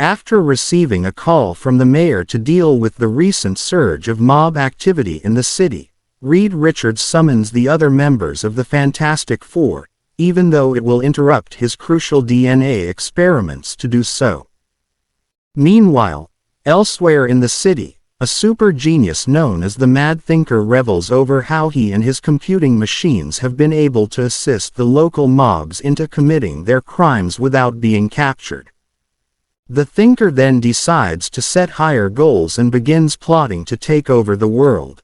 After receiving a call from the mayor to deal with the recent surge of mob activity in the city, Reed Richards summons the other members of the Fantastic Four, even though it will interrupt his crucial DNA experiments to do so. Meanwhile, elsewhere in the city, a super genius known as the Mad Thinker revels over how he and his computing machines have been able to assist the local mobs into committing their crimes without being captured. The Thinker then decides to set higher goals and begins plotting to take over the world.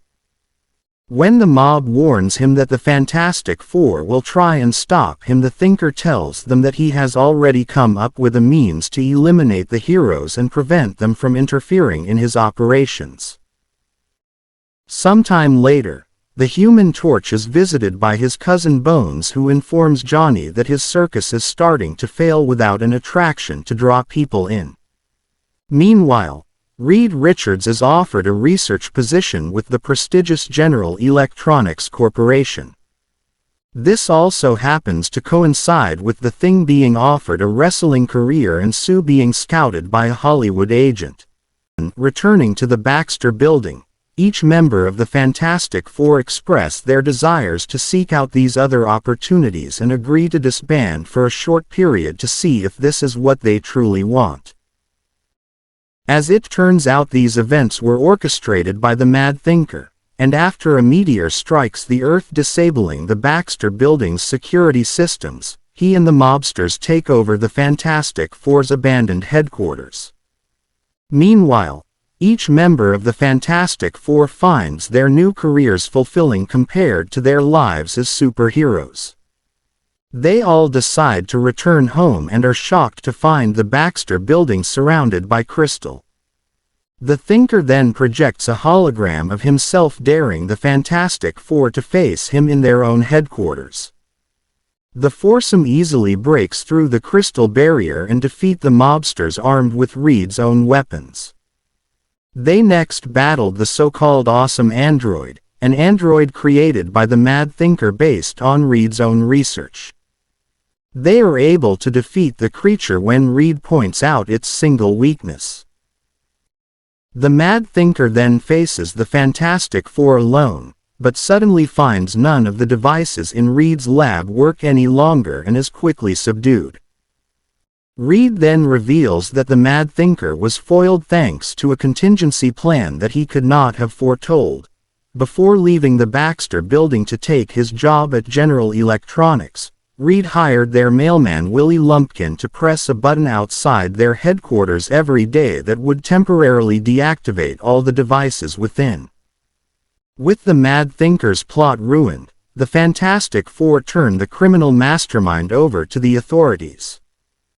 When the mob warns him that the Fantastic Four will try and stop him, the Thinker tells them that he has already come up with a means to eliminate the heroes and prevent them from interfering in his operations. Sometime later, the Human Torch is visited by his cousin Bones, who informs Johnny that his circus is starting to fail without an attraction to draw people in. Meanwhile, Reed Richards is offered a research position with the prestigious General Electronics Corporation. This also happens to coincide with the Thing being offered a wrestling career and Sue being scouted by a Hollywood agent. Returning to the Baxter Building, each member of the Fantastic Four express their desires to seek out these other opportunities and agree to disband for a short period to see if this is what they truly want. As it turns out, these events were orchestrated by the Mad Thinker, and after a meteor strikes the Earth, disabling the Baxter Building's security systems, he and the mobsters take over the Fantastic Four's abandoned headquarters. Meanwhile, each member of the Fantastic Four finds their new careers fulfilling compared to their lives as superheroes. They all decide to return home and are shocked to find the Baxter Building surrounded by crystal. The Thinker then projects a hologram of himself daring the Fantastic Four to face him in their own headquarters. The foursome easily breaks through the crystal barrier and defeat the mobsters armed with Reed's own weapons. They next battled the so-called Awesome Android, an android created by the Mad Thinker based on Reed's own research. They are able to defeat the creature when Reed points out its single weakness. The Mad Thinker then faces the Fantastic Four alone, but suddenly finds none of the devices in Reed's lab work any longer and is quickly subdued. Reed then reveals that the Mad Thinker was foiled thanks to a contingency plan that he could not have foretold. Before leaving the Baxter Building to take his job at General Electronics, Reed hired their mailman Willie Lumpkin to press a button outside their headquarters every day that would temporarily deactivate all the devices within. With the Mad Thinker's plot ruined, the Fantastic Four turn the criminal mastermind over to the authorities.